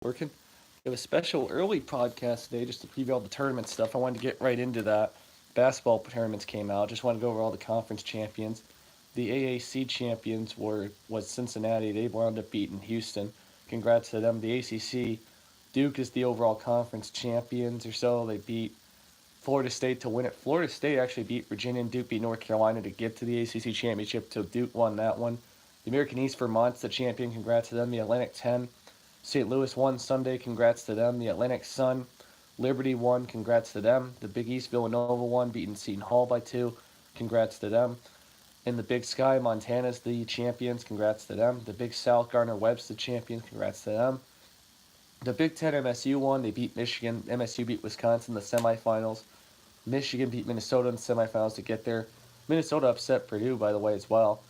Working. We have a special early podcast today just to preview all the tournament stuff. I wanted to get right into that. Basketball tournaments came out. Just want to go over all the conference champions. The AAC champions was Cincinnati. They wound up beating Houston. Congrats to them. The ACC, Duke is the overall conference champions or so. They beat Florida State to win it. Florida State actually beat Virginia and Duke beat North Carolina to get to the ACC championship. So Duke won that one. The American East, Vermont's the champion. Congrats to them. The Atlantic 10, St. Louis won Sunday. Congrats to them. The Atlantic Sun, Liberty won. Congrats to them. The Big East, Villanova won, beating Seton Hall by 2. Congrats to them. In the Big Sky, Montana's the champions. Congrats to them. The Big South, Gardner-Webb's the champions. Congrats to them. The Big Ten, MSU won. They beat Michigan. MSU beat Wisconsin in the semifinals. Michigan beat Minnesota in the semifinals to get there. Minnesota upset Purdue, by the way, as well.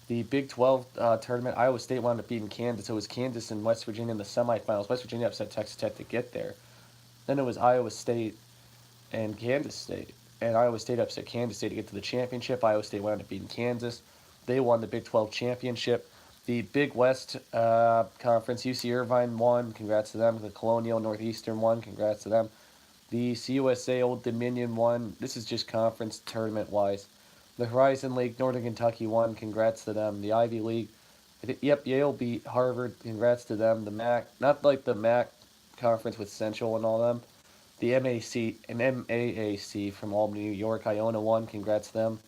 The Big 12 tournament, Iowa State wound up beating Kansas. It was Kansas and West Virginia in the semifinals. West Virginia upset Texas Tech to get there. Then it was Iowa State and Kansas State. And Iowa State upset Kansas State to get to the championship. Iowa State wound up beating Kansas. They won the Big 12 championship. The Big West Conference, UC Irvine won. Congrats to them. The Colonial Northeastern won. Congrats to them. The CUSA Old Dominion won. This is just conference tournament-wise. The Horizon League, Northern Kentucky won. Congrats to them. The Ivy League, Yale beat Harvard. Congrats to them. The MAC, not like the MAC conference with Central and all them. The MAC and MAAC from Albany, New York, Iona won. Congrats to them.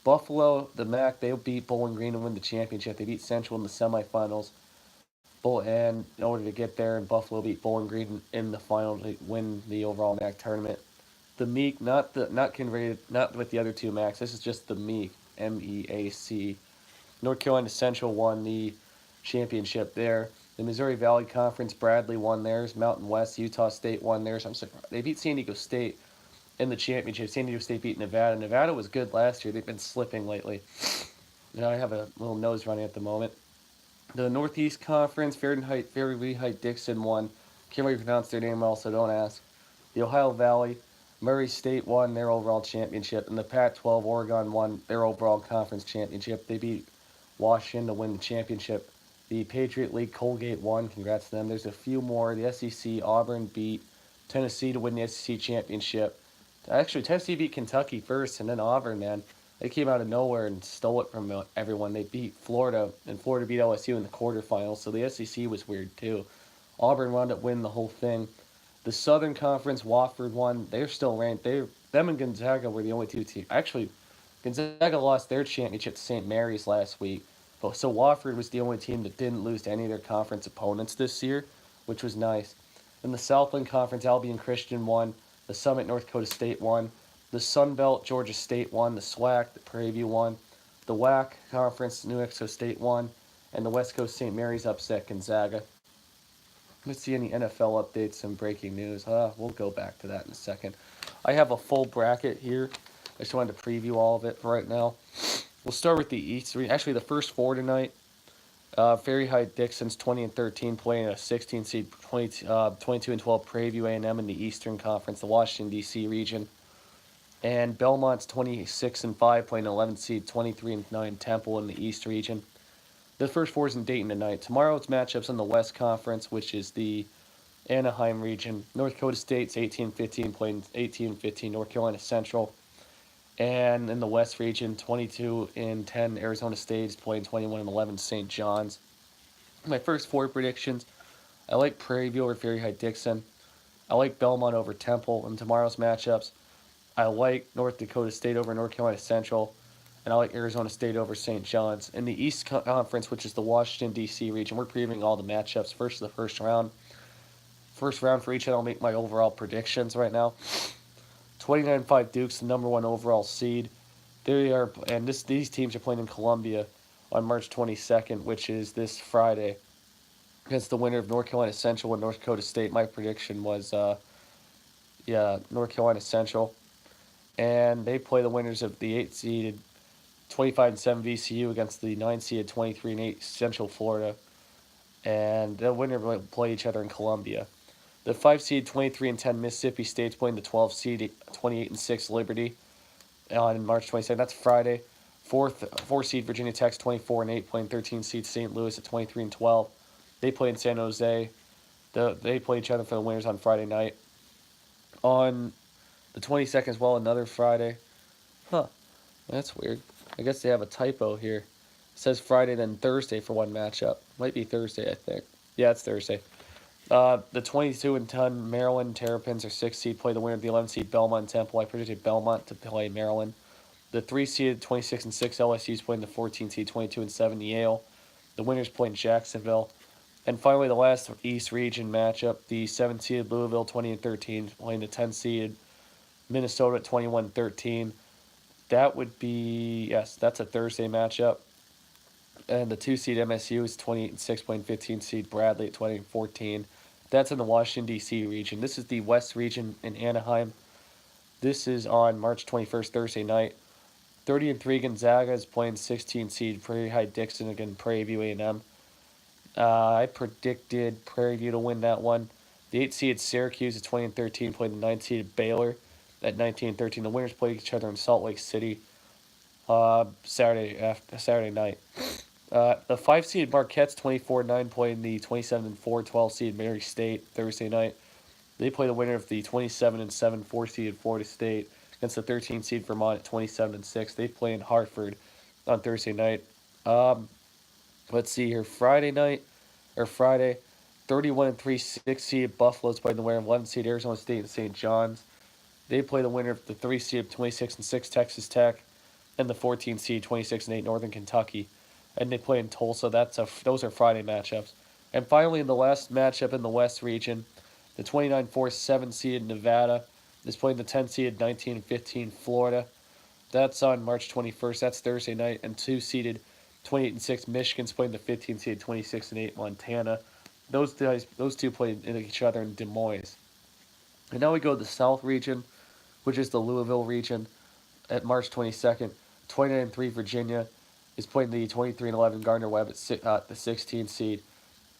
Buffalo, the MAC, they beat Bowling Green to win the championship. They beat Central in the semifinals. And in order to get there, and Buffalo beat Bowling Green in the final to win the overall MAC tournament. The Meek, not converted, not with the other two MACs. This is just the Meek, MEAC. North Carolina Central won the championship there. The Missouri Valley Conference, Bradley won theirs. Mountain West, Utah State won theirs. I'm surprised they beat San Diego State in the championship. San Diego State beat Nevada. Nevada was good last year. They've been slipping lately. I have a little nose running at the moment. The Northeast Conference, Fahrenheit Dixon won. Can't really pronounce their name well, so don't ask. The Ohio Valley, Murray State won their overall championship, and the Pac-12 Oregon won their overall conference championship. They beat Washington to win the championship. The Patriot League, Colgate won. Congrats to them. There's a few more. The SEC, Auburn beat Tennessee to win the SEC championship. Actually, Tennessee beat Kentucky first, and then Auburn, man. They came out of nowhere and stole it from everyone. They beat Florida, and Florida beat LSU in the quarterfinals, so the SEC was weird too. Auburn wound up winning the whole thing. The Southern Conference, Wofford won. They're still ranked. Them and Gonzaga were the only two teams. Actually, Gonzaga lost their championship to St. Mary's last week. So Wofford was the only team that didn't lose to any of their conference opponents this year, which was nice. In the Southland Conference, Albion Christian won. The Summit, North Dakota State won. The Sun Belt, Georgia State won. The SWAC, the Prairie View won. The WAC Conference, New Mexico State won. And the West Coast St. Mary's upset Gonzaga. Let's see any NFL updates and breaking news. We'll go back to that in a second. I have a full bracket here. I just wanted to preview all of it for right now. We'll start with the East. Actually, the first four tonight. Fahrenheit Dixon's 20-13 playing a 16 seed 22-12 Prairie View A&M in the Eastern Conference, the Washington D.C. region, and Belmont's 26-5 playing an 11 seed 23-9 Temple in the East region. The first four is in Dayton tonight. Tomorrow's matchups in the West Conference, which is the Anaheim region. North Dakota State's 18-15 playing 18-15 North Carolina Central. And in the West region, 22-10 Arizona State is playing 21-11 St. John's. My first four predictions, I like Prairie View over Fahrenheit Dixon. I like Belmont over Temple in tomorrow's matchups. I like North Dakota State over North Carolina Central. And I like Arizona State over St. John's. In the East Conference, which is the Washington, D.C. region, we're previewing all the matchups. First, the first round. First round for each, and I'll make my overall predictions right now. 29-5 Duke's the number one overall seed. These teams are playing in Columbia on March 22nd, which is this Friday, against the winner of North Carolina Central and North Dakota State. My prediction was, North Carolina Central. And they play the winners of the 8-seeded 25-7 VCU against the 9-seeded 23-8 Central Florida. And the winner will play each other in Columbia. The 5-seed 23-10 Mississippi State's playing the 12-seed 28-6 Liberty on March 22nd. That's Friday. 4-seed Virginia Tech's 24-8 playing 13-seed St. Louis at 23-12. They play in San Jose. They play each other for the winners on Friday night. On the 22nd as well, another Friday. Huh, that's weird. I guess they have a typo here. It says Friday, then Thursday for one matchup. Might be Thursday, I think. Yeah, it's Thursday. The 22 and 10 Maryland Terrapins are 6 seed play the winner of the 11 seed Belmont Temple. I predicted Belmont to play Maryland. The 3 seed 26 and 6 LSU is playing the 14 seed 22 and 7 Yale. The winners playing Jacksonville. And finally, the last East Region matchup, the 7 seed Louisville 20 and 13 playing the 10 seed Minnesota at 21-13. That would be, yes, that's a Thursday matchup. And the 2 seed MSU is 28 and 6 playing 15 seed Bradley at 20 and 14. That's in the Washington, D.C. region. This is the West region in Anaheim. This is on March 21st, Thursday night. 30 and 3 Gonzaga is playing 16 seed Prairie High Dixon against Prairie View A&M. I predicted Prairie View to win that one. The 8 seed Syracuse is 20 and 13 playing the 9 seed Baylor at 19 and 13. The winners play each other in Salt Lake City Saturday night. The 5 seed Marquette's 24-9 playing the 27 and 4 12 seed Mary State Thursday night. They play the winner of the 27 and 7 4 seed Florida State against the 13 seed Vermont at 27 and 6. They play in Hartford on Thursday night. Let's see here. Friday, 31 and 3 6 seed Buffalo's playing the winner of 11 seed Arizona State and St. John's. They play the winner of the 3 seed 26 and 6 Texas Tech and the 14 seed 26 and 8 Northern Kentucky. And they play in Tulsa. Those are Friday matchups. And finally, in the last matchup in the West region, the 29-4 7 seed Nevada is playing the 10 seed 19 and 15 Florida. That's on March 21st. That's Thursday night. And 2 seeded 28 and 6 Michigan's playing the 15 seed 26 and 8 Montana. Those two play each other in Des Moines. And now we go to the South region, which is the Louisville region at March 22nd. 29 and 3 Virginia is playing the 23 and 11 Gardner Webb at the 16 seed.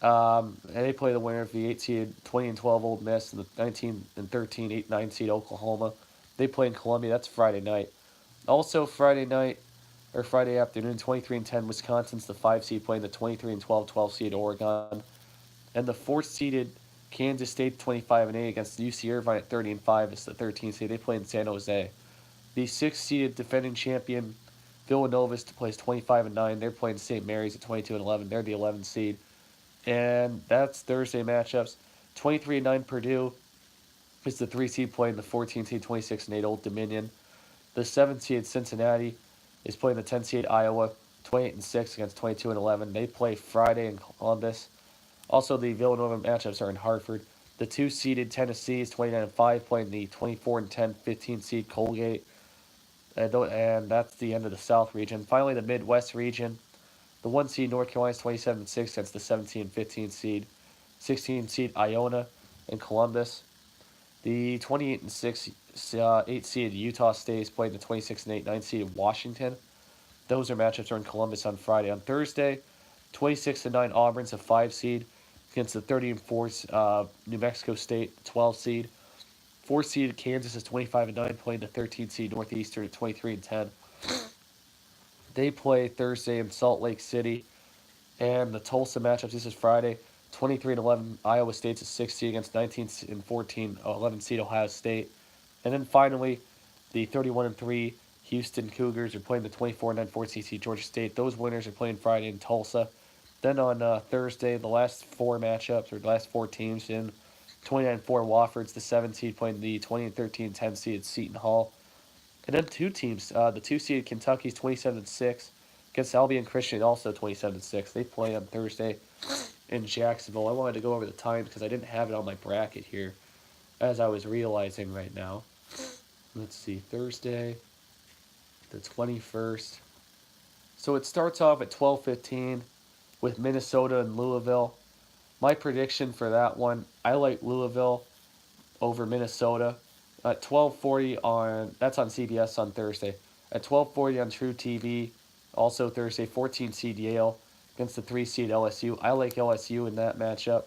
And they play the winner of the 8 seed 20 and 12 Ole Miss and the 19 and 13 8 9 seed Oklahoma. They play in Columbia. That's Friday night. Also Friday night or Friday afternoon, 23 and 10 Wisconsin's the 5 seed playing the 23 and 12 12 seed Oregon. And the 4th seeded Kansas State 25 and 8 against UC Irvine at 30 and 5 is the 13 seed. They play in San Jose. The 6th seeded defending champion Villanova plays 25 and 9. They're playing St. Mary's at 22 and 11. They're the 11 seed. And that's Thursday matchups. 23 and 9 Purdue is the 3 seed playing the 14 seed 26 and 8 Old Dominion. The 7 seed Cincinnati is playing the 10 seed Iowa 28 and 6 against 22 and 11. They play Friday in Columbus. Also, the Villanova matchups are in Hartford. The 2 seeded Tennessee is 29 and 5 playing the 24 and 10 15 seed Colgate. And that's the end of the South region. Finally, the Midwest region. The 1 seed North Carolina is 27 and 6 against the 17 and 15 seed 16 seed Iona in Columbus. The 28 and 6 8 seed Utah State is playing the 26 and 8 9 seed Washington. Those matchups are in Columbus on Friday. On Thursday, 26 and 9 Auburn's a 5 seed against the 30 and 4 New Mexico State 12 seed. 4 seed Kansas is 25 and 9 playing the 13 seed Northeastern at 23 and 10. They play Thursday in Salt Lake City. And the Tulsa matchups, this is Friday. 23 and 11 Iowa State's a 6 seed against 19 and 14 11 seed Ohio State. And then finally, the 31 and 3 Houston Cougars are playing the 24 and 9 14 seed Georgia State. Those winners are playing Friday in Tulsa. Then on Thursday, the last 4 matchups, or the last 4 teams in 29 4 Wofford's the 7 seed playing the 20 and 13 10 seed Seton Hall. And then 2 teams, the 2 seed Kentucky's 27 and 6 against Albion Christian, also 27 and 6. They play on Thursday in Jacksonville. I wanted to go over the times because I didn't have it on my bracket here, as I was realizing right now. Let's see, Thursday, the 21st. So it starts off at 12:15 with Minnesota and Louisville. My prediction for that one, I like Louisville over Minnesota. At 12:40 that's on CBS on Thursday. At 12:40 on True TV, also Thursday, 14 seed Yale against the 3 seed LSU. I like LSU in that matchup.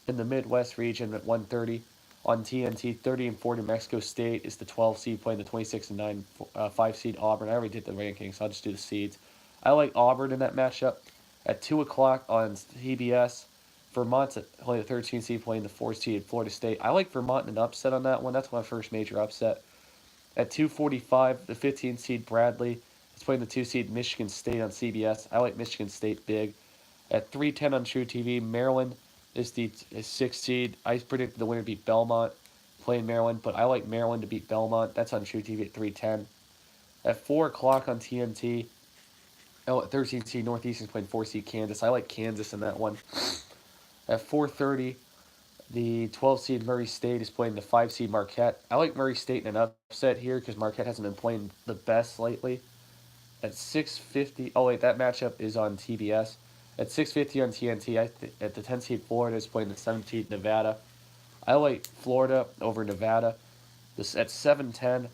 In the Midwest region at 1:30 on TNT, 30 and 4 New Mexico State is the 12 seed playing the 26 and 9 5 seed Auburn. I already did the rankings, so I'll just do the seeds. I like Auburn in that matchup. At 2 o'clock on CBS, Vermont's playing the 13th seed, playing the 4th seed Florida State. I like Vermont in an upset on that one. That's my first major upset. At 2:45, the 15th seed Bradley is playing the 2 seed Michigan State on CBS. I like Michigan State big. At 3:10 on True TV, Maryland is the 6th seed. I predicted the winner to be Belmont, playing Maryland, but I like Maryland to beat Belmont. That's on True TV at 3:10. At 4 o'clock on TNT, at 13th seed Northeastern's playing 4 seed Kansas. I like Kansas in that one. At 4:30, the 12 seed Murray State is playing the 5 seed Marquette. I like Murray State in an upset here because Marquette hasn't been playing the best lately. At 6:50, oh wait, that matchup is on TBS. At 6:50 on TNT, at the 10 seed Florida is playing the 7 seed Nevada. I like Florida over Nevada. This at 7:10,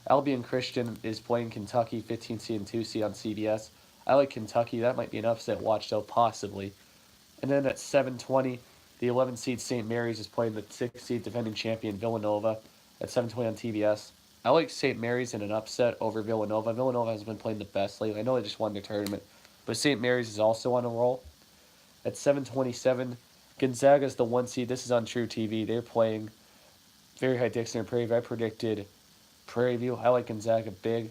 Albion Christian is playing Kentucky, 15 seed and 2 seed on CBS. I like Kentucky. That might be an upset watch though, possibly. And then at 7:20, the 11 seed St. Mary's is playing the 6 seed defending champion Villanova at 7:20 on TBS. I like St. Mary's in an upset over Villanova. Villanova has been playing the best lately. I know they just won their tournament, but St. Mary's is also on a roll. At 7:27, Gonzaga's the 1 seed. This is on True TV. They're playing Very High Dixon and Prairie View. I predicted Prairie View. I like Gonzaga big.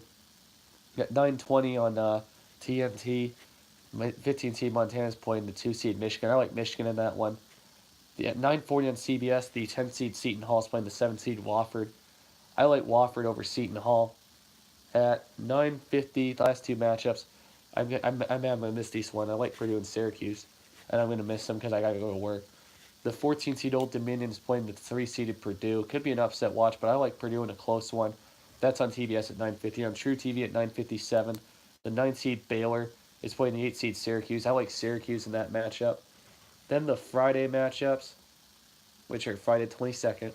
At 9:20 on TNT, 15 seed Montana's playing the 2 seed Michigan. I like Michigan in that one. At 9:40 on CBS, the 10 seed Seton Hall is playing the 7 seed Wofford. I like Wofford over Seton Hall. At 9:50, the last two matchups, I'm going to miss this one. I like Purdue and Syracuse, and I'm going to miss them because I got to go to work. The 14 seed Old Dominion is playing the 3 seeded Purdue. Could be an upset watch, but I like Purdue in a close one. That's on TBS at 9:50. On True TV at 9:57, the 9 seed Baylor is playing the 8 seed Syracuse. I like Syracuse in that matchup. Then the Friday matchups, which are Friday 22nd.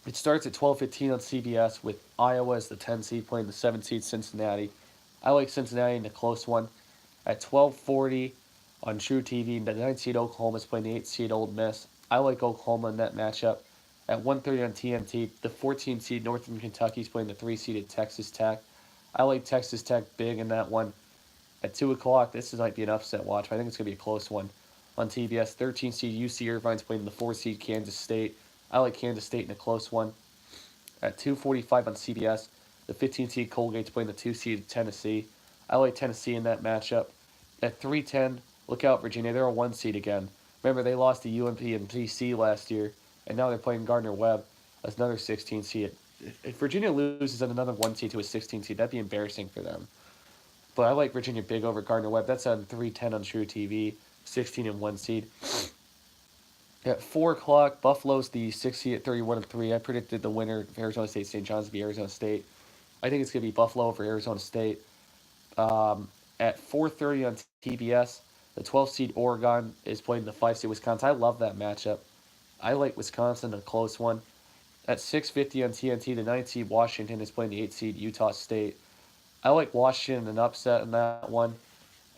It starts at 12:15 on CBS with Iowa as the 10 seed playing the 7 seed Cincinnati. I like Cincinnati in a close one. At 12:40 on True TV, the 9 seed Oklahoma is playing the 8 seed Ole Miss. I like Oklahoma in that matchup. At 1:30 on TNT, the 14 seed Northern Kentucky is playing the 3 seeded Texas Tech. I like Texas Tech big in that one. At 2 o'clock, this might be an upset watch, but I think it's going to be a close one. On TBS, 13 seed UC Irvine's playing the 4 seed Kansas State. I like Kansas State in a close one. At 2:45 on CBS, the 15 seed Colgate's playing the 2 seed Tennessee. I like Tennessee in that matchup. At 3:10, look out Virginia. They're a 1 seed again. Remember, they lost to UMP and BC last year, and now they're playing Gardner Webb as another 16 seed. If Virginia loses at another 1 seed to a 16 seed, that'd be embarrassing for them. But I like Virginia big over Gardner Webb. That's on 3:10 on True TV, 16 and 1 seed. At 4 o'clock, Buffalo's the 6 seed at 31 and 3. I predicted the winner of Arizona State St. John's to be Arizona State. I think it's going to be Buffalo over Arizona State. At 4:30 on TBS, the 12 seed Oregon is playing the 5 seed Wisconsin. I love that matchup. I like Wisconsin in a close one. At 6:50 on TNT, the 9 seed Washington is playing the 8 seed Utah State. I like Washington in an upset in that one.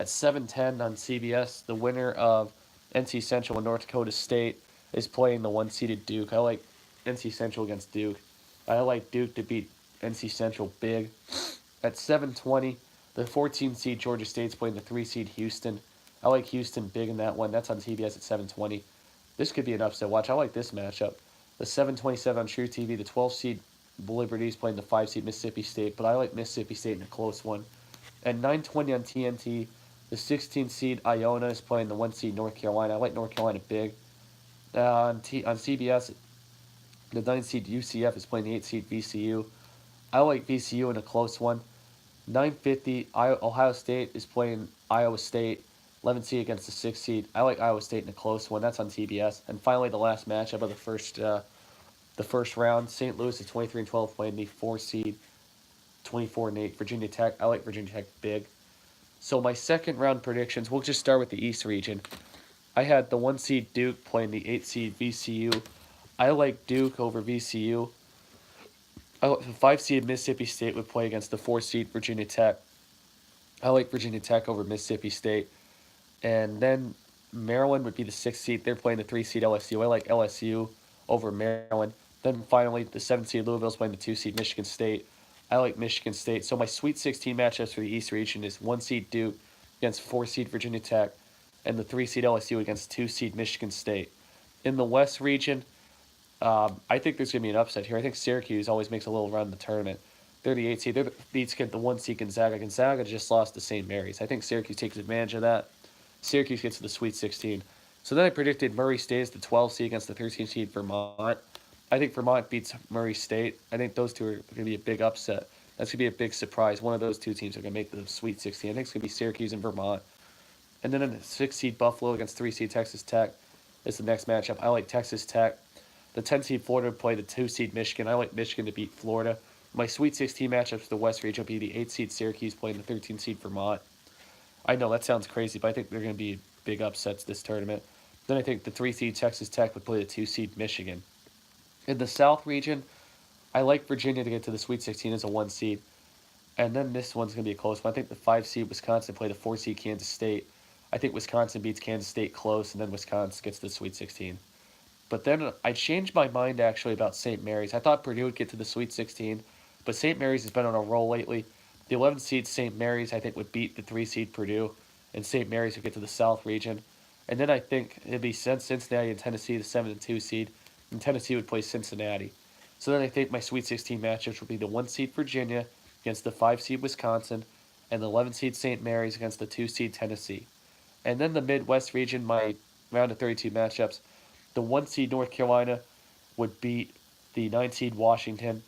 At 7:10 on CBS, the winner of NC Central and North Dakota State is playing the 1 seeded Duke. I like NC Central against Duke. I like Duke to beat NC Central big. At 7:20, the 14 seed Georgia State's playing the 3 seed Houston. I like Houston big in that one. That's on TBS at 7:20. This could be an upset watch. I like this matchup. The 7:27 on True TV, the 12 seed Liberty's playing the 5 seed Mississippi State, but I like Mississippi State in a close one. At 9:20 on TNT, the 16 seed Iona is playing the 1 seed North Carolina. I like North Carolina big. On CBS, the 9 seed UCF is playing the 8 seed VCU. I like VCU in a close one. 9:50, Ohio State is playing Iowa State, 11 seed against the 6 seed. I like Iowa State in a close one. That's on TBS. And finally, the last matchup of the first round, St. Louis is 23 and 12 playing the 4 seed, 24 and 8 Virginia Tech. I like Virginia Tech big. So my second round predictions, we'll just start with the East region. I had the 1 seed Duke playing the 8 seed VCU. I like Duke over VCU. The 5 seed Mississippi State would play against the 4 seed Virginia Tech. I like Virginia Tech over Mississippi State. And then Maryland would be the 6th seed. They're playing the 3 seed LSU. I like LSU over Maryland. Then finally, the 7 seed Louisville's playing the 2 seed Michigan State. I like Michigan State. So my Sweet 16 matchups for the East region is 1 seed Duke against 4 seed Virginia Tech. and the 3 seed LSU against 2 seed Michigan State. In the West region, I think there's going to be an upset here. I think Syracuse always makes a little run in the tournament. They're the 8 seed. They're beats the 1 seed Gonzaga. Gonzaga just lost to St. Mary's. I think Syracuse takes advantage of that. Syracuse gets to the Sweet 16. So then I predicted Murray State as the 12 seed against the 13 seed Vermont. I think Vermont beats Murray State. I think those two are going to be a big upset. That's going to be a big surprise. One of those two teams are going to make the Sweet 16. I think it's going to be Syracuse and Vermont. And then in the 6 seed Buffalo against 3 seed Texas Tech is the next matchup. I like Texas Tech. The 10 seed Florida would play the 2 seed Michigan. I like Michigan to beat Florida. My Sweet 16 matchups for the West region will be the 8 seed Syracuse playing the 13 seed Vermont. I know that sounds crazy, but I think they're going to be big upsets this tournament. Then I think the 3 seed Texas Tech would play the 2 seed Michigan. In the South region, I like Virginia to get to the Sweet 16 as a 1 seed. And then this one's going to be a close one. I think the 5 seed Wisconsin play the 4 seed Kansas State. I think Wisconsin beats Kansas State close, and then Wisconsin gets to the Sweet 16. But then I changed my mind actually about St. Mary's. I thought Purdue would get to the Sweet 16, but St. Mary's has been on a roll lately. The 11 seed St. Mary's I think would beat the 3 seed Purdue, and St. Mary's would get to the South region. And then I think it'd be Cincinnati and Tennessee, the 7 and 2 seed, and Tennessee would play Cincinnati. So then I think my Sweet 16 matchups would be the 1 seed Virginia against the 5 seed Wisconsin, and the 11 seed St. Mary's against the 2 seed Tennessee. And then the Midwest region, my round of 32 matchups, the 1 seed North Carolina would beat the 9 seed Washington.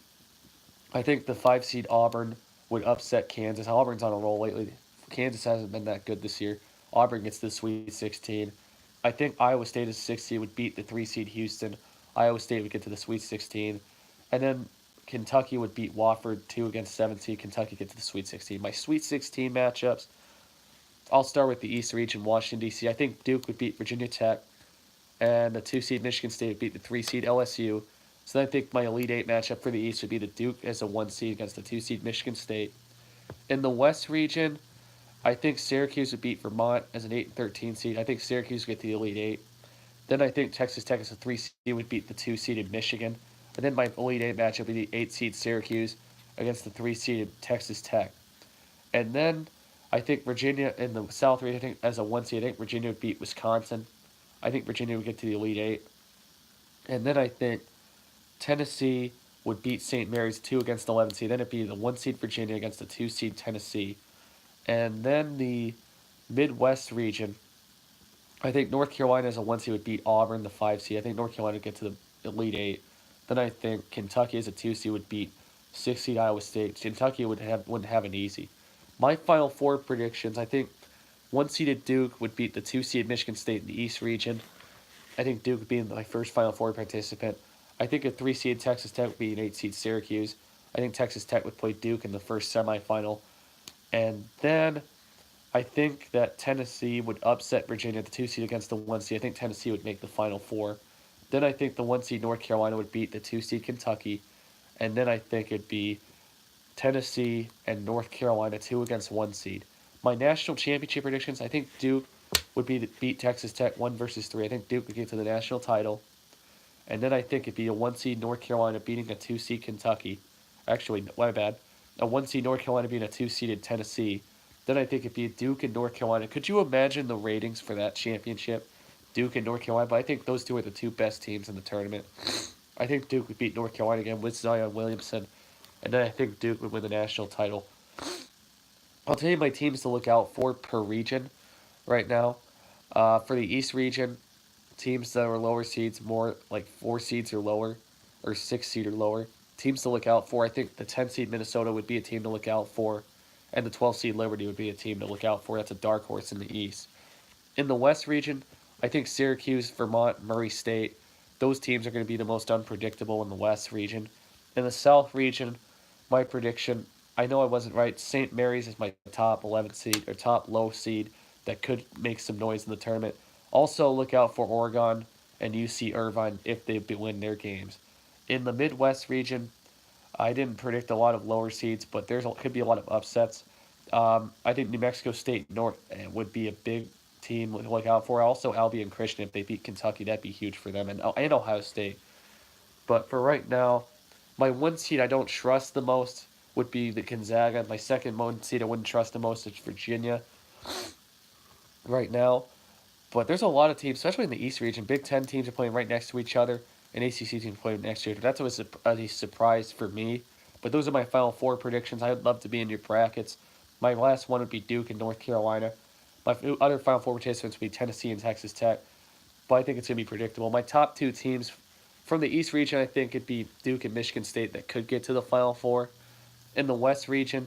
I think the 5 seed Auburn would upset Kansas. Auburn's on a roll lately. Kansas hasn't been that good this year. Auburn gets to the Sweet 16. I think Iowa State as 6 seed would beat the 3 seed Houston. Iowa State would get to the Sweet 16. And then Kentucky would beat Wofford 2 against 7 seed. Kentucky gets to the Sweet 16. My Sweet 16 matchups, I'll start with the East region, Washington, D.C. I think Duke would beat Virginia Tech, and the 2 seed Michigan State would beat the 3 seed LSU. So I think my Elite 8 matchup for the East would be the Duke as a 1 seed against the 2 seed Michigan State. In the West region, I think Syracuse would beat Vermont as an 8 and 13 seed. I think Syracuse would get the Elite 8. Then I think Texas Tech as a 3 seed would beat the 2 seeded Michigan. And then my Elite 8 matchup would be the 8 seed Syracuse against the 3 seeded Texas Tech. And then I think Virginia in the South region, I think as a 1 seed, I think Virginia would beat Wisconsin. I think Virginia would get to the Elite 8. And then I think Tennessee would beat St. Mary's 2 against the 11 seed. Then it'd be the 1 seed Virginia against the 2 seed Tennessee. And then the Midwest region, I think North Carolina as a 1 seed would beat Auburn, the 5 seed. I think North Carolina would get to the Elite 8. Then I think Kentucky as a 2 seed would beat 6 seed Iowa State. Kentucky wouldn't have an easy. My Final Four predictions, I think 1 seeded Duke would beat the 2 seed Michigan State in the East region. I think Duke would be my first Final Four participant. I think a 3 seed Texas Tech would be an 8 seed Syracuse. I think Texas Tech would play Duke in the first semifinal. And then I think that Tennessee would upset Virginia, the 2 seed against the 1 seed. I think Tennessee would make the Final Four. Then I think the 1 seed North Carolina would beat the 2 seed Kentucky. And then I think it'd be Tennessee and North Carolina 2 against 1 seed. My national championship predictions, I think Duke would beat Texas Tech 1 versus 3. I think Duke would get to the national title. And then I think it'd be a 1 seed North Carolina beating a 2 seed Kentucky. Actually, my bad. A 1 seed North Carolina beating a 2 seeded Tennessee. Then I think it'd be Duke and North Carolina. Could you imagine the ratings for that championship? Duke and North Carolina. But I think those two are the 2 best teams in the tournament. I think Duke would beat North Carolina again with Zion Williamson. And then I think Duke would win the national title. I'll tell you my teams to look out for per region right now. For the East region, teams that are lower seeds, more like 4 seeds or lower, or 6 seed or lower. Teams to look out for, I think the 10 seed Minnesota would be a team to look out for, and the 12 seed Liberty would be a team to look out for. That's a dark horse in the East. In the West region, I think Syracuse, Vermont, Murray State, those teams are going to be the most unpredictable in the West region. In the South region, my prediction, I know I wasn't right. St. Mary's is my top 11 seed, or top low seed that could make some noise in the tournament. Also, look out for Oregon and UC Irvine if they win their games. In the Midwest region, I didn't predict a lot of lower seeds, but could be a lot of upsets. I think New Mexico State North would be a big team to look out for. Also, Albion Christian, if they beat Kentucky, that'd be huge for them, and Ohio State. But for right now, my 1 seed I don't trust the most would be the Gonzaga. My second 1 seed I wouldn't trust the most is Virginia. Right now, But there's a lot of teams, especially in the East region. Big Ten teams are playing right next to each other, and ACC teams playing next to each other. That's always a surprise for me. But those are my Final Four predictions. I would love to be in your brackets. My last one would be Duke and North Carolina. My other Final Four participants would be Tennessee and Texas Tech. But I think it's going to be predictable. My top two teams from the East region, I think it'd be Duke and Michigan State that could get to the Final Four. In the West region,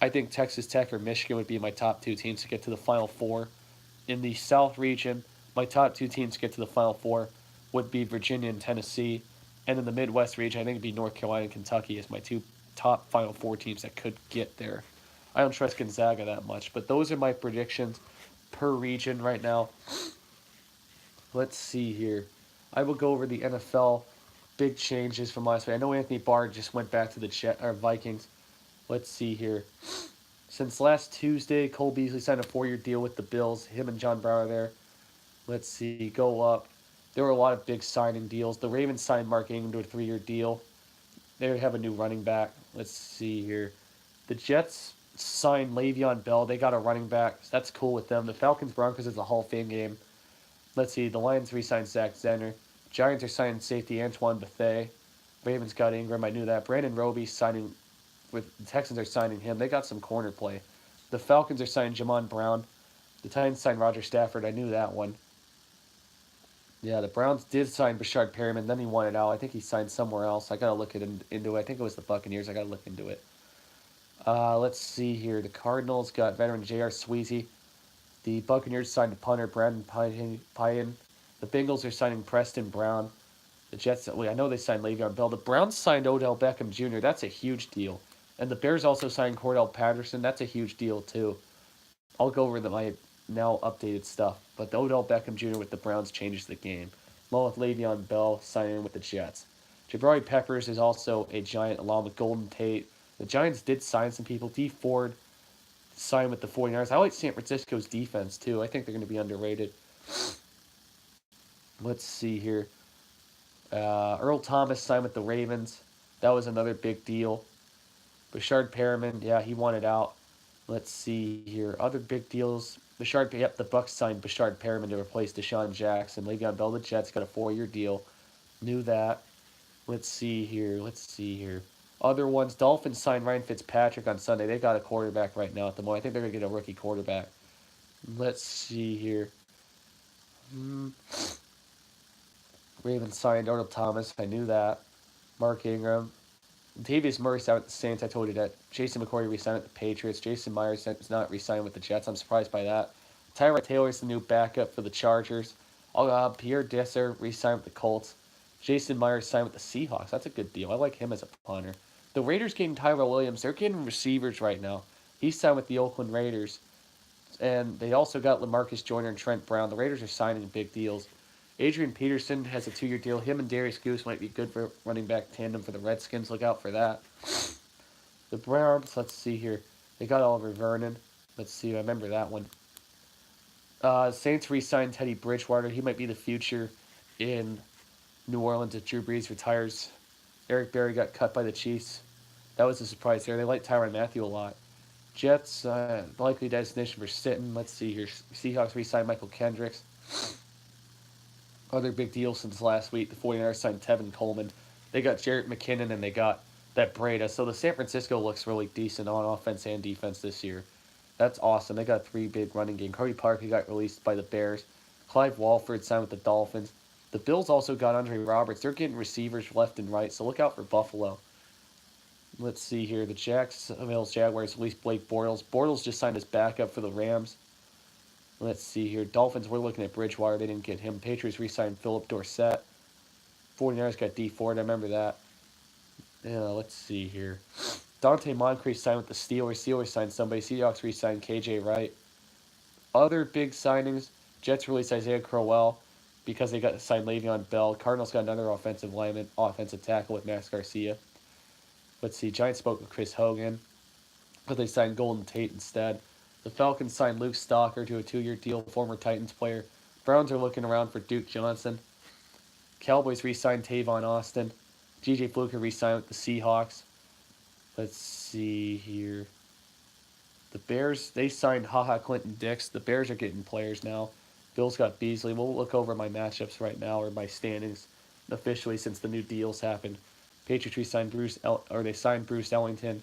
I think Texas Tech or Michigan would be my top two teams to get to the Final Four. In the South region, my top two teams to get to the Final Four would be Virginia and Tennessee. And in the Midwest region, I think it'd be North Carolina and Kentucky as my two top Final Four teams that could get there. I don't trust Gonzaga that much, but those are my predictions per region right now. Let's see here. I will go over the NFL big changes from last week. I know Anthony Barr just went back to the Vikings. Let's see here. Since last Tuesday, Cole Beasley signed a 4-year deal with the Bills. Him and John Brown are there. Let's see, go up. There were a lot of big signing deals. The Ravens signed Mark Ingram to a 3-year deal. They have a new running back. Let's see here. The Jets signed Le'Veon Bell. They got a running back. That's cool with them. The Falcons-Broncos is a Hall of Fame game. Let's see, the Lions re-signed Zach Zenner. Giants are signing safety Antoine Bethea. Ravens got Ingram. I knew that. Brandon Roby signing with the Texans are signing him. They got some corner play. The Falcons are signing Jamon Brown. The Titans signed Roger Stafford. I knew that one. Yeah, the Browns did sign Bashard Perriman. Then he wanted out. I think he signed somewhere else. I gotta look into it. I think it was the Buccaneers. I gotta look into it. Let's see here. The Cardinals got veteran J.R. Sweezy. The Buccaneers signed a punter, Brandon Pyan. The Bengals are signing Preston Brown. The Jets, I know they signed Le'Veon Bell. The Browns signed Odell Beckham Jr. That's a huge deal. And the Bears also signed Cordell Patterson. That's a huge deal, too. I'll go over my now updated stuff. But the Odell Beckham Jr. with the Browns changes the game, along with Le'Veon Bell signing with the Jets. Jabari Peppers is also a Giant, along with Golden Tate. The Giants did sign some people. Dee Ford signed with the 49ers. I like San Francisco's defense, too. I think they're going to be underrated. Let's see here. Earl Thomas signed with the Ravens. That was another big deal. Bashard Perriman, yeah, he wanted out. Let's see here. Other big deals. The Bucks signed Bashard Perriman to replace Deshaun Jackson. Le'Veon Bell, the Jets, got a 4-year deal. Knew that. Let's see here. Other ones. Dolphins signed Ryan Fitzpatrick on Sunday. They got a quarterback right now at the moment. I think they're going to get a rookie quarterback. Let's see here. Ravens signed Earl Thomas. I knew that. Mark Ingram. Latavius Murray signed with the Saints. I told you that. Jason McCourty re-signed with the Patriots. Jason Myers is not re-signed with the Jets. I'm surprised by that. Tyrod Taylor is the new backup for the Chargers. Pierre Desser re-signed with the Colts. Jason Myers signed with the Seahawks. That's a good deal. I like him as a punter. The Raiders getting Tyrell Williams. They're getting receivers right now. He signed with the Oakland Raiders. And they also got LaMarcus Joyner and Trent Brown. The Raiders are signing big deals. Adrian Peterson has a 2-year deal. Him and Darius Goose might be good for running back tandem for the Redskins. Look out for that. The Browns, let's see here. They got Oliver Vernon. Let's see, I remember that one. Saints re-signed Teddy Bridgewater. He might be the future in New Orleans if Drew Brees retires. Eric Berry got cut by the Chiefs. That was a surprise there. They like Tyrann Mathieu a lot. Jets, likely destination for Sitton. Let's see here. Seahawks re-signed Michael Kendricks. Other big deals since last week. The 49ers signed Tevin Coleman. They got Jerick McKinnon and they got that Breda. So the San Francisco looks really decent on offense and defense this year. That's awesome. They got 3 big running game. Cody Parkey got released by the Bears. Clive Walford signed with the Dolphins. The Bills also got Andre Roberts. They're getting receivers left and right, so look out for Buffalo. Let's see here. The Jacksonville Jaguars released Blake Bortles. Bortles just signed his backup for the Rams. Let's see here. Dolphins, we're looking at Bridgewater. They didn't get him. Patriots re-signed Philip Dorsett. 49ers got Dee Ford. I remember that. Yeah, let's see here. Dante Moncrief signed with the Steelers. Steelers signed somebody. Seahawks re-signed KJ Wright. Other big signings. Jets released Isaiah Crowell because they got signed Le'Veon Bell. Cardinals got another offensive tackle with Max Garcia. Let's see. Giants spoke with Chris Hogan, but they signed Golden Tate instead. The Falcons signed Luke Stalker to a 2-year deal, former Titans player. Browns are looking around for Duke Johnson. Cowboys re-signed Tavon Austin. G.J. Fluker re-signed with the Seahawks. Let's see here. The Bears, they signed HaHa Clinton Dix. The Bears are getting players now. Bills got Beasley. We'll look over my matchups right now or my standings officially since the new deals happened. Patriots re-signed they signed Bruce Ellington.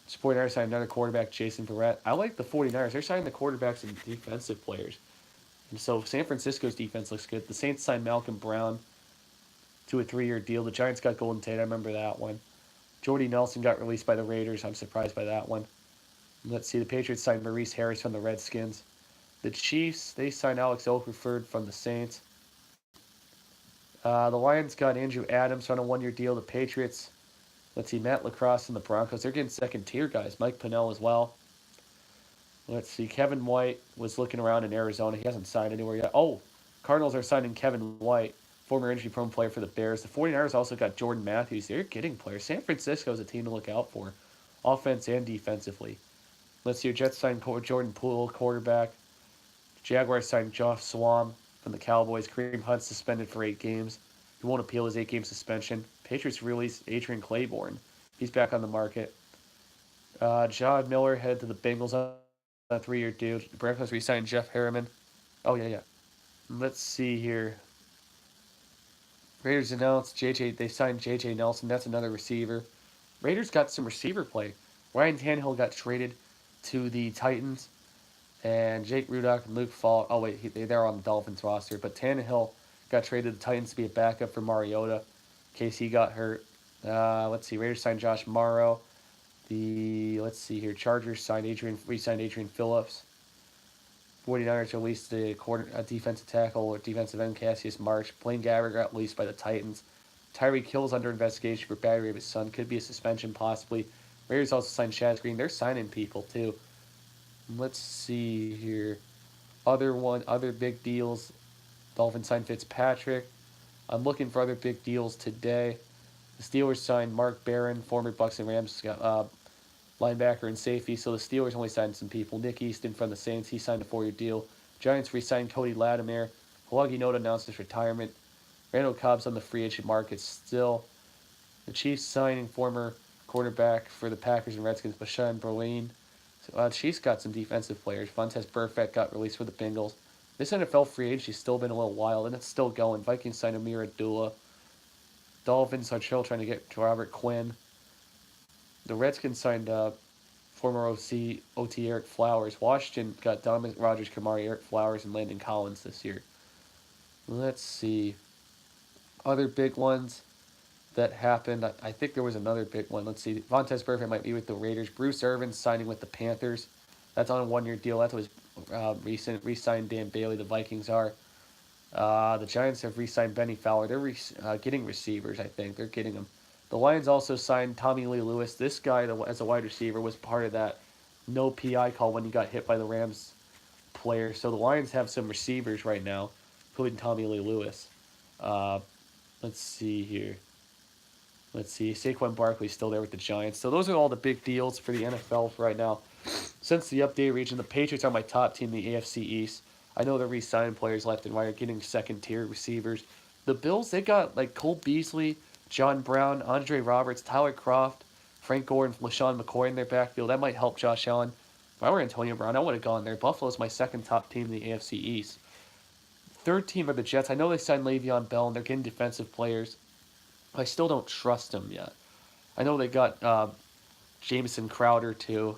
49ers signed another quarterback, Jason Verrett. I like the 49ers. They're signing the quarterbacks and defensive players. And so San Francisco's defense looks good. The Saints signed Malcolm Brown to a 3-year deal. The Giants got Golden Tate. I remember that one. Jordy Nelson got released by the Raiders. I'm surprised by that one. Let's see. The Patriots signed Maurice Harris from the Redskins. The Chiefs, they signed Alex Okafor from the Saints. The Lions got Andrew Adams on a 1-year deal. The Patriots, let's see, Matt Lacrosse and the Broncos. They're getting second tier guys. Mike Pennell as well. Let's see. Kevin White was looking around in Arizona. He hasn't signed anywhere yet. Oh, Cardinals are signing Kevin White, former injury prone player for the Bears. The 49ers also got Jordan Matthews. They're getting players. San Francisco is a team to look out for, offense and defensively. Let's see. Your Jets signed Jordan Poole, quarterback. Jaguars signed Josh Swam from the Cowboys. Kareem Hunt suspended for 8 games. He won't appeal his 8-game suspension. Patriots released Adrian Claiborne. He's back on the market. John Miller headed to the Bengals on a 3-year deal. The Broncos re-signed Jeff Harriman. Oh, yeah. Let's see here. Raiders announced they signed J.J. Nelson. That's another receiver. Raiders got some receiver play. Ryan Tannehill got traded to the Titans. And Jake Rudock and Luke Falk. Oh, wait, they're on the Dolphins roster. But Tannehill got traded to the Titans to be a backup for Mariota in case he got hurt. Let's see. Raiders signed Josh Morrow. Let's see here. Chargers re-signed Adrian Phillips. 49ers released a defensive tackle or defensive end Cassius Marsh. Blaine Gabbert got released by the Titans. Tyreek Hill's under investigation for battery of his son. Could be a suspension possibly. Raiders also signed Chaz Green. They're signing people too. Let's see here. Other big deals. Dolphins signed Fitzpatrick. I'm looking for other big deals today. The Steelers signed Mark Barron, former Bucks and Rams linebacker and safety. So the Steelers only signed some people. Nick Easton from the Saints, he signed a 4-year deal. Giants re-signed Cody Latimer. Halagi Noda announced his retirement. Randall Cobb's on the free agent market still. The Chiefs signing former quarterback for the Packers and Redskins, Bashan Brolin. Chiefs got some defensive players. Vontaze Burfict got released for the Bengals. This NFL free agency's still been a little wild, and it's still going. Vikings signed Amir Abdullah. Dolphins are still trying to get Robert Quinn. The Redskins signed former OT Eric Flowers. Washington got Dominic Rogers, Kamari, Eric Flowers, and Landon Collins this year. Let's see. Other big ones that happened. I think there was another big one. Let's see. Vontaze Burfict might be with the Raiders. Bruce Irvin signing with the Panthers. That's on a 1-year deal. That was recent. Re-signed Dan Bailey. The Vikings are. The Giants have re-signed Benny Fowler. They're getting receivers, I think. They're getting them. The Lions also signed Tommy Lee Lewis. This guy, as a wide receiver, was part of that no PI call when he got hit by the Rams player. So the Lions have some receivers right now, including Tommy Lee Lewis. Let's see here. Let's see. Saquon Barkley's still there with the Giants. So those are all the big deals for the NFL for right now. Since the update region, the Patriots are my top team in the AFC East. I know they're re-signing players left and right, getting second-tier receivers. The Bills, they got like Cole Beasley, John Brown, Andre Roberts, Tyler Kroft, Frank Gore, and LaShawn McCoy in their backfield. That might help Josh Allen. If I were Antonio Brown, I would have gone there. Buffalo's my second top team in the AFC East. Third team are the Jets. I know they signed Le'Veon Bell, and they're getting defensive players. I still don't trust them yet. I know they got Jamison Crowder, too,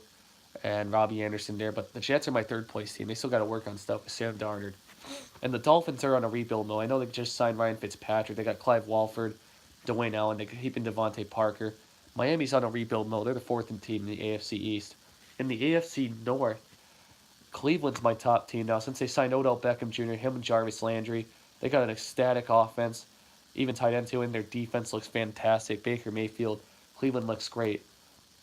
and Robbie Anderson there, but the Jets are my third-place team. They still got to work on stuff with Sam Darnold. And the Dolphins are on a rebuild mode. I know they just signed Ryan Fitzpatrick. They got Clive Walford, Dwayne Allen. They keep in Devontae Parker. Miami's on a rebuild mode. They're the fourth team in the AFC East. In the AFC North, Cleveland's my top team now. Since they signed Odell Beckham Jr., him and Jarvis Landry, they got an ecstatic offense. Even tight end too, and their defense looks fantastic. Baker Mayfield, Cleveland looks great.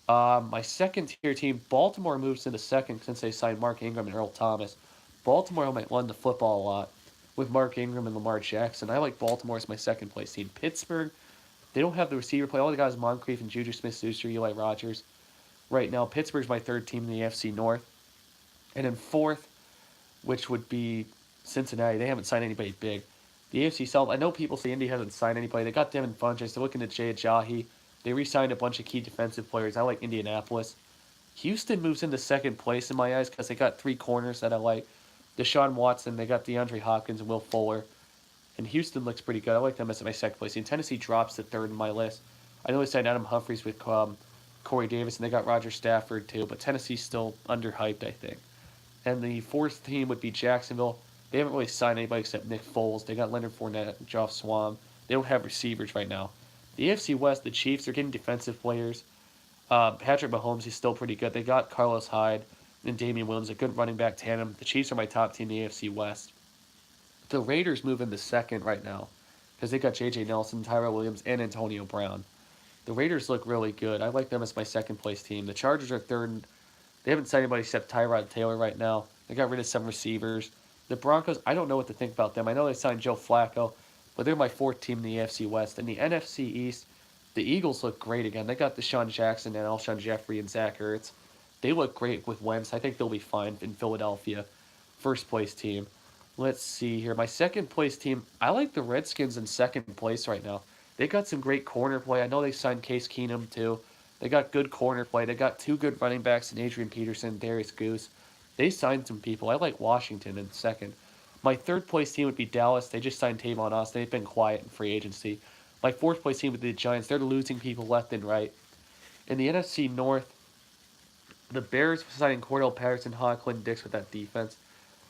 My second-tier team, Baltimore moves into second since they signed Mark Ingram and Earl Thomas. Baltimore might run the football a lot with Mark Ingram and Lamar Jackson. I like Baltimore as my second-place team. Pittsburgh, they don't have the receiver play. All they got is Moncrief and Juju Smith-Schuster, Eli Rogers. Right now, Pittsburgh's my third team in the AFC North. And in fourth, which would be Cincinnati, they haven't signed anybody big. The AFC South, I know people say Indy hasn't signed anybody. They got Devin Funchess. They're looking at Jay Ajayi. They re-signed a bunch of key defensive players. I like Indianapolis. Houston moves into second place in my eyes because they got 3 corners that I like. Deshaun Watson, they got DeAndre Hopkins and Will Fuller. And Houston looks pretty good. I like them as my second place team. Tennessee drops to third in my list. I know they signed Adam Humphries with Corey Davis, and they got Roger Stafford too, but Tennessee's still underhyped, I think. And the fourth team would be Jacksonville. They haven't really signed anybody except Nick Foles. They got Leonard Fournette, Josh Swan. They don't have receivers right now. The AFC West, the Chiefs are getting defensive players. Patrick Mahomes is still pretty good. They got Carlos Hyde and Damian Williams, a good running back tandem. The Chiefs are my top team in the AFC West. The Raiders move into second right now because they got J.J. Nelson, Tyrell Williams, and Antonio Brown. The Raiders look really good. I like them as my second place team. The Chargers are third. They haven't signed anybody except Tyrod Taylor right now. They got rid of some receivers. The Broncos, I don't know what to think about them. I know they signed Joe Flacco, but they're my fourth team in the AFC West. In the NFC East, the Eagles look great again. They got Deshaun Jackson and Alshon Jeffrey and Zach Ertz. They look great with Wentz. I think they'll be fine in Philadelphia. First place team. Let's see here. My second place team, I like the Redskins in second place right now. They got some great corner play. I know they signed Case Keenum too. They got good corner play. They got two good running backs in Adrian Peterson, Darius Goose. They signed some people. I like Washington in second. My third place team would be Dallas. They just signed Tavon Austin. They've been quiet in free agency. My fourth place team would be the Giants. They're losing people left and right. In the NFC North, the Bears signing Cordell Patterson, Clinton Dix with that defense.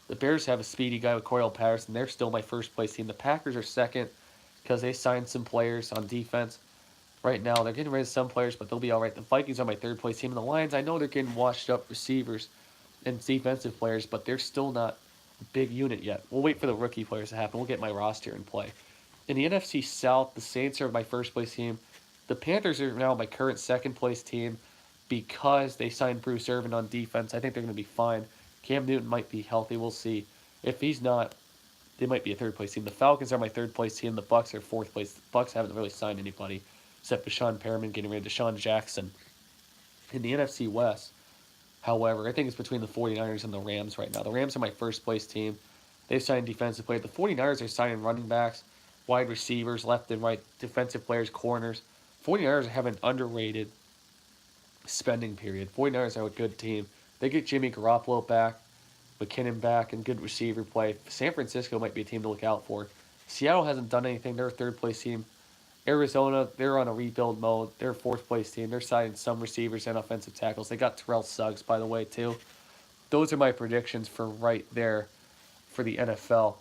The Bears have a speedy guy with Cordell Patterson. They're still my first place team. The Packers are second because they signed some players on defense. Right now, they're getting rid of some players, but they'll be all right. The Vikings are my third place team. And the Lions, I know they're getting washed up receivers and defensive players, but they're still not a big unit yet. We'll wait for the rookie players to happen. We'll get my roster in play. In the NFC South, the Saints are my first place team. The Panthers are now my current second place team because they signed Bruce Irvin on defense. I think they're going to be fine. Cam Newton might be healthy. We'll see. If he's not, they might be a third place team. The Falcons are my third place team. The Bucks are fourth place. The Bucks haven't really signed anybody except for Sean Perriman getting rid of Deshaun Jackson. In the NFC West, however, I think it's between the 49ers and the Rams right now. The Rams are my first place team. They've signed defensive players. The 49ers are signing running backs, wide receivers, left and right, defensive players, corners. 49ers have an underrated spending period. 49ers are a good team. They get Jimmy Garoppolo back, McKinnon back, and good receiver play. San Francisco might be a team to look out for. Seattle hasn't done anything. They're a third place team. Arizona, they're on a rebuild mode. They're a fourth place team. They're signing some receivers and offensive tackles. They got Terrell Suggs, by the way, too. Those are my predictions for right there for the NFL.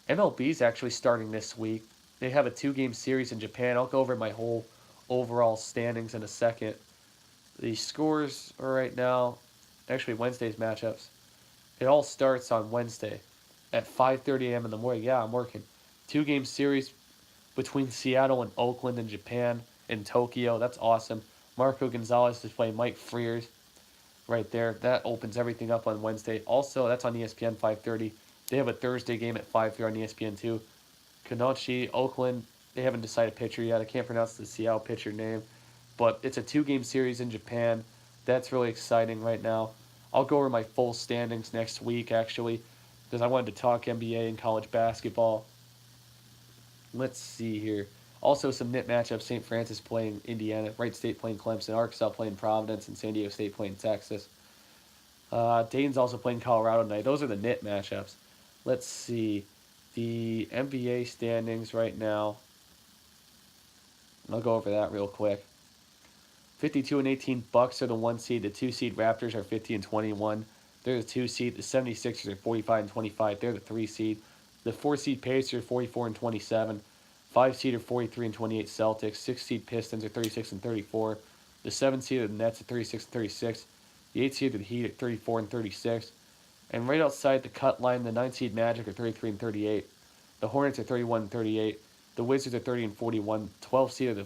MLB is actually starting this week. They have a 2-game series in Japan. I'll go over my whole overall standings in a second. The scores are right now, actually Wednesday's matchups. It all starts on Wednesday at 5:30 a.m. in the morning. Yeah, I'm working. 2-game series between Seattle and Oakland in Japan, in Tokyo. That's awesome. Marco Gonzalez is playing Mike Frears right there. That opens everything up on Wednesday. Also, that's on ESPN 5:30. They have a Thursday game at 5:30 on ESPN 2. Kanochi, Oakland, they haven't decided pitcher yet. I can't pronounce the Seattle pitcher name. But it's a 2-game series in Japan. That's really exciting right now. I'll go over my full standings next week, actually, because I wanted to talk NBA and college basketball. Let's see here. Also, some knit matchups. St. Francis playing Indiana, Wright State playing Clemson, Arkansas playing Providence, and San Diego State playing Texas. Dayton's also playing Colorado tonight. Those are the knit matchups. Let's see. The NBA standings right now. I'll go over that real quick. 52 and 18 Bucks are the 1 seed. The 2 seed Raptors are 50 and 21. They're the 2 seed. The 76ers are 45 and 25. They're the 3 seed. The 4 seed Pacers are 44 and 27. 5 seed are 43 and 28 Celtics. 6 seed Pistons are 36 and 34. The 7 seed are the Nets at 36 and 36. The 8 seed are the Heat at 34 and 36. And right outside the cut line, the 9 seed Magic are 33 and 38. The Hornets are 31 and 38. The Wizards are 30 and 41. 12 seed are the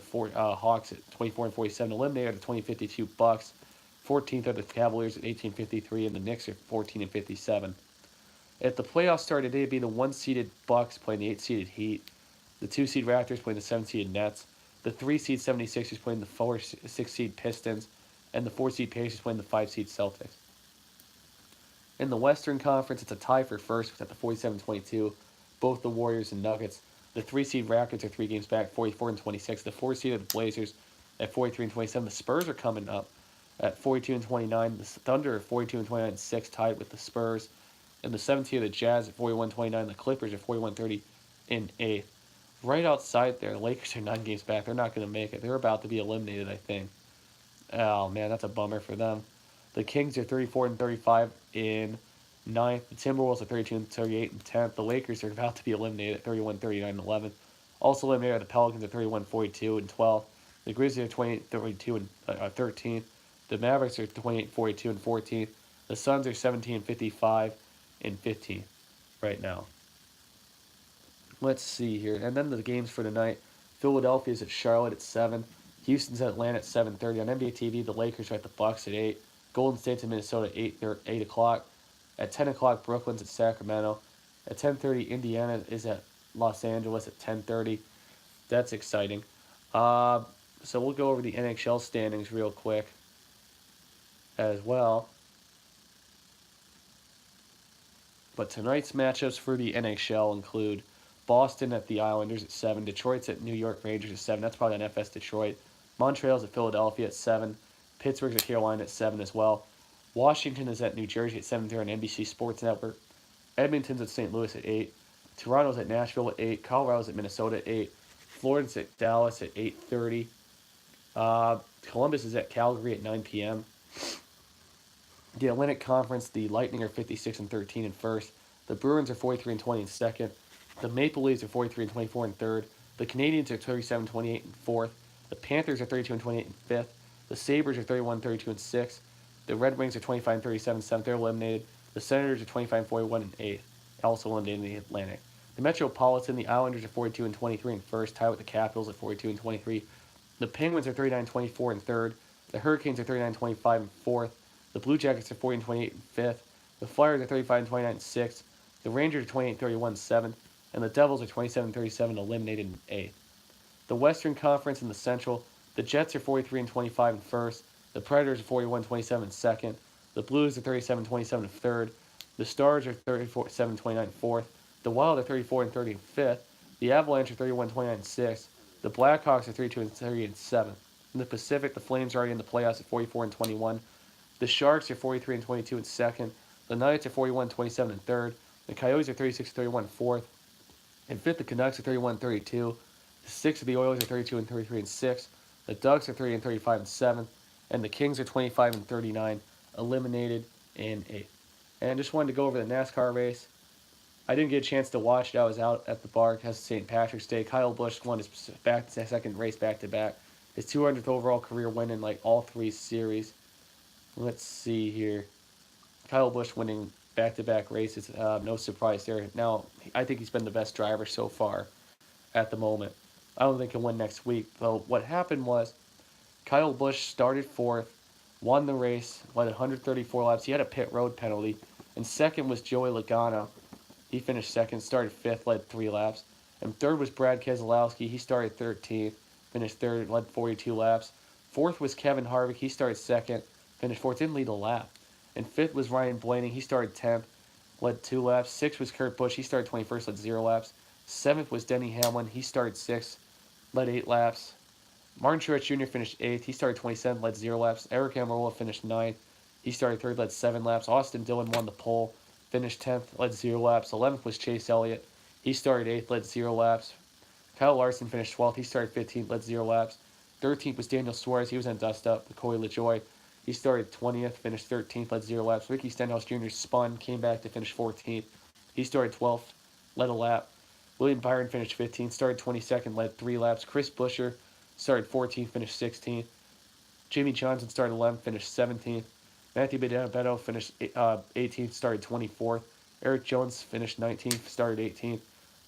Hawks at 24 and 47. Eliminated are the 2052 Bucks. 14th are the Cavaliers at 1853, and the Knicks are 14 and 57. If the playoffs started today, it'd be the 1-seeded Bucks playing the 8-seeded Heat. The 2-seed Raptors playing the 7-seeded Nets. The 3-seed 76ers playing the 6-seed Pistons. And the 4-seed Pacers playing the 5-seed Celtics. In the Western Conference, it's a tie for first at the 47-22. Both the Warriors and Nuggets. The 3-seed Rockets are 3 games back, 44 and 26. The 4-seed are the Blazers at 43 and 27. The Spurs are coming up at 42 and 29. The Thunder are 42 and 29, 6 tied with the Spurs. In the 7th tier, the Jazz at 41-29. The Clippers at 41-30 in 8th. Right outside there, the Lakers are 9 games back. They're not going to make it. They're about to be eliminated, I think. Oh, man, that's a bummer for them. The Kings are 34-35 in 9th. The Timberwolves are 32-38 in 10th. The Lakers are about to be eliminated at 31-39 in 11th. Also eliminated are the Pelicans at 31-42 in 12th. The Grizzlies are 28-32 in 13th. The Mavericks are 28-42 in 14th. The Suns are 17-55 in 15th right now. Let's see here. And then the games for tonight. Philadelphia's at Charlotte at 7. Houston's at Atlanta at 7:30. On NBA TV, the Lakers are at the Bucks at 8. Golden State's at Minnesota at 8 o'clock. At 10 o'clock, Brooklyn's at Sacramento. At 10:30, Indiana is at Los Angeles at 10:30. That's exciting. So we'll go over the NHL standings real quick as well. But tonight's matchups for the NHL include Boston at the Islanders at 7, Detroit's at New York Rangers at 7. That's probably on FS Detroit. Montreal's at Philadelphia at 7. Pittsburgh's at Carolina at 7 as well. Washington is at New Jersey at 7:30 on NBC Sports Network. Edmonton's at St. Louis at 8. Toronto's at Nashville at 8. Colorado's at Minnesota at 8. Florida's at Dallas at 8:30. Columbus is at Calgary at 9 p.m. The Atlantic Conference, the Lightning are 56-13 in first. The Bruins are 43-20 in second. The Maple Leafs are 43-24 in third. The Canadiens are 37-28 in fourth. The Panthers are 32-28 in fifth. The Sabres are 31-32 in sixth. The Red Wings are 25-37 in seventh. They're eliminated. The Senators are 25-41 in eighth. Also eliminated in the Atlantic. The Metropolitan, the Islanders are 42-23 in first, tied with the Capitals at 42-23. The Penguins are 39-24 in third. The Hurricanes are 39-25 in fourth. The Blue Jackets are 40-28 in fifth. The Flyers are 35-29 in sixth. The Rangers are 28-31 in seventh. And the Devils are 27-37 eliminated in eighth. The Western Conference and the Central, the Jets are 43-25 in first. The Predators are 41-27 in second. The Blues are 37-27 in third. The Stars are 37-29 in fourth. The Wild are 34-30 in fifth. The Avalanche are 31-29 in sixth. The Blackhawks are 32-30 in seventh. In the Pacific, the Flames are already in the playoffs at 44-21. The Sharks are 43-22 in second. The Knights are 41-27 in third. The Coyotes are 36-31 in fourth. In fifth, the Canucks are 31-32. The sixth of the Oilers are 32-33 in sixth. The Ducks are 30-35 in seventh. And the Kings are 25-39, eliminated in eighth. And I just wanted to go over the NASCAR race. I didn't get a chance to watch it. I was out at the bar because of St. Patrick's Day. Kyle Busch won his second race back-to-back. His 200th overall career win in like all three series. Let's see here. Kyle Busch winning back-to-back races. No surprise there. Now, I think he's been the best driver so far at the moment. I don't think he'll win next week. Though what happened was Kyle Busch started fourth, won the race, led 134 laps. He had a pit road penalty. And second was Joey Logano. He finished second, started fifth, led 3 laps. And third was Brad Keselowski. He started 13th, finished third, led 42 laps. Fourth was Kevin Harvick. He started second, finished fourth, didn't lead a lap. And fifth was Ryan Blaney. He started 10th, led 2 laps. Sixth was Kurt Busch. He started 21st, led 0 laps. Seventh was Denny Hamlin. He started 6th, led 8 laps. Martin Truex Jr. finished 8th. He started 27th, led 0 laps. Eric Almirola finished 9th. He started 3rd, led 7 laps. Austin Dillon won the pole, finished 10th, led 0 laps. 11th was Chase Elliott. He started 8th, led 0 laps. Kyle Larson finished 12th. He started 15th, led 0 laps. 13th was Daniel Suarez. He was in dust-up with Corey LaJoie. He started 20th, finished 13th, led 0 laps. Ricky Stenhouse Jr. spun, came back to finish 14th. He started 12th, led a lap. William Byron finished 15th, started 22nd, led 3 laps. Chris Buescher started 14th, finished 16th. Jimmy Johnson started 11th, finished 17th. Matthew Benedetto finished 18th, started 24th. Eric Jones finished 19th, started 18th.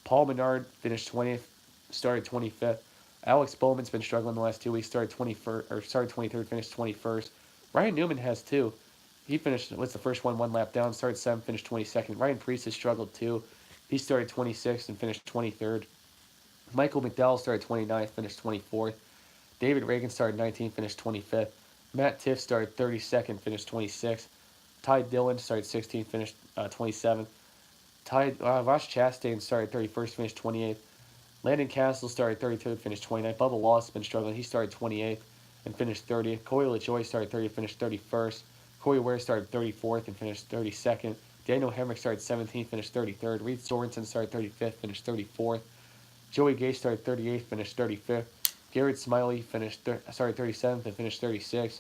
Paul Menard finished 20th, started 25th. Alex Bowman's been struggling the last 2 weeks, started 23rd, finished 21st. Ryan Newman has 2. He finished, was the first one lap down, started 7th, finished 22nd. Ryan Preece has struggled too. He started 26th and finished 23rd. Michael McDowell started 29th, finished 24th. David Reagan started 19th, finished 25th. Matt Tiff started 32nd, finished 26th. Ty Dillon started 16th, finished 27th. Ross Chastain started 31st, finished 28th. Landon Castle started 33rd, finished 29th. Bubba Wallace has been struggling. He started 28th and finished 30th. Corey LaJoie started 30th, finished 31st. Corey Ware started 34th and finished 32nd. Daniel Hemrick started 17th, finished 33rd. Reed Sorensen started 35th, finished 34th. Joey Gay started 38th, finished 35th. Garrett Smiley started 37th and finished 36th.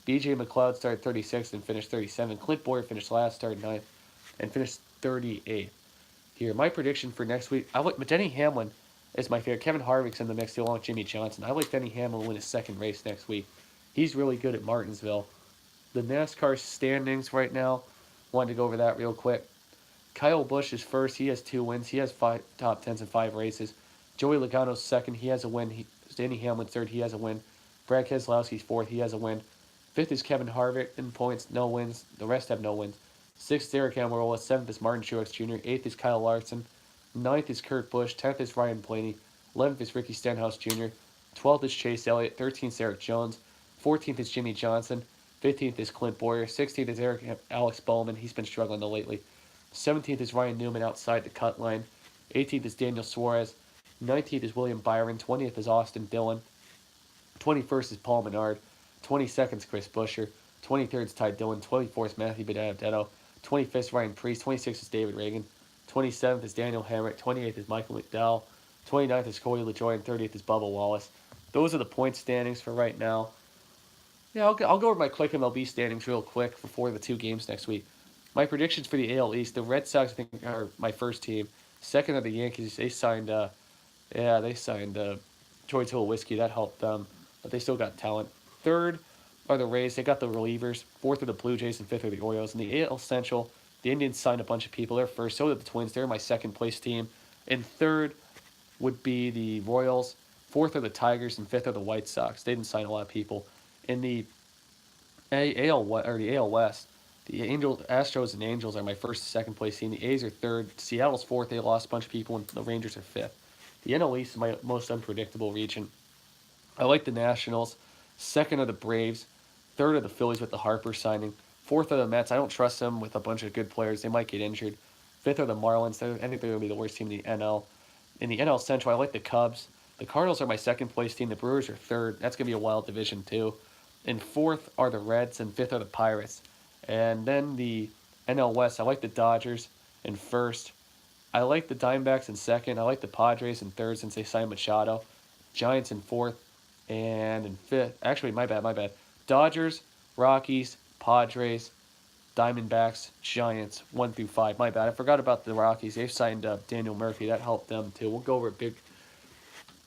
BJ McLeod started 36th and finished 37th. Clint Boyer finished last, started 9th, and finished 38th. Here, my prediction for next week, Denny Hamlin is my favorite. Kevin Harvick's in the mix along with Jimmy Johnson. I like Denny Hamlin to win his second race next week. He's really good at Martinsville. The NASCAR standings right now, wanted to go over that real quick. Kyle Busch is first. He has 2 wins. He has 5 top 10s in 5 races. Joey Logano's second. He has a win. Denny Hamlin third. He has a win. Brad Keselowski's fourth. He has a win. Fifth is Kevin Harvick in points. No wins. The rest have no wins. Sixth is Aric Almirola. Seventh is Martin Truex Jr. Eighth is Kyle Larson. Ninth is Kurt Busch. 10th is Ryan Blaney. 11th is Ricky Stenhouse Jr. 12th is Chase Elliott. 13th is Erik Jones. 14th is Jimmy Johnson. 15th is Clint Boyer. 16th is Alex Bowman. He's been struggling lately. 17th is Ryan Newman outside the cut line. 18th is Daniel Suarez. 19th is William Byron. 20th is Austin Dillon. 21st is Paul Menard. 22nd is Chris Buescher. 23rd is Ty Dillon. 24th is Matthew Benedetto. 25th is Ryan Preece. 26th is David Ragan. 27th is Daniel Hemrick. 28th is Michael McDowell. 29th is Corey LaJoie. And 30th is Bubba Wallace. Those are the point standings for right now. Yeah, I'll go over my quick MLB standings real quick before the 2 games next week. My predictions for the AL East: the Red Sox, I think, are my first team. Second are the Yankees. They signed, Troy Tulowitzki. That helped them, but they still got talent. Third are the Rays. They got the relievers. Fourth are the Blue Jays, and fifth are the Orioles. In the AL Central, the Indians signed a bunch of people. They're first. So did the Twins. They're my second place team. And third would be the Royals. Fourth are the Tigers, and fifth are the White Sox. They didn't sign a lot of people. In the AL West, the Astros and Angels are my first and second place team. The A's are third. Seattle's fourth. They lost a bunch of people, and the Rangers are fifth. The NL East is my most unpredictable region. I like the Nationals. Second are the Braves. Third are the Phillies with the Harper signing. Fourth are the Mets. I don't trust them with a bunch of good players. They might get injured. Fifth are the Marlins. I think they're going to be the worst team in the NL. In the NL Central, I like the Cubs. The Cardinals are my second place team. The Brewers are third. That's going to be a wild division, too. And fourth are the Reds, and fifth are the Pirates. And then the NL West, I like the Dodgers in first. I like the Diamondbacks in second. I like the Padres in third since they signed Machado. Giants in fourth. And in fifth, actually, my bad. Dodgers, Rockies, Padres, Diamondbacks, Giants, 1 through 5. My bad. I forgot about the Rockies. They've signed Daniel Murphy. That helped them, too. We'll go over a big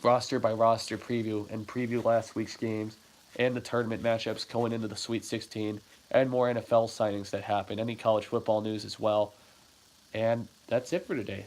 roster by roster preview and preview last week's games and the tournament matchups going into the Sweet 16 and more NFL signings that happen. Any college football news as well. And that's it for today.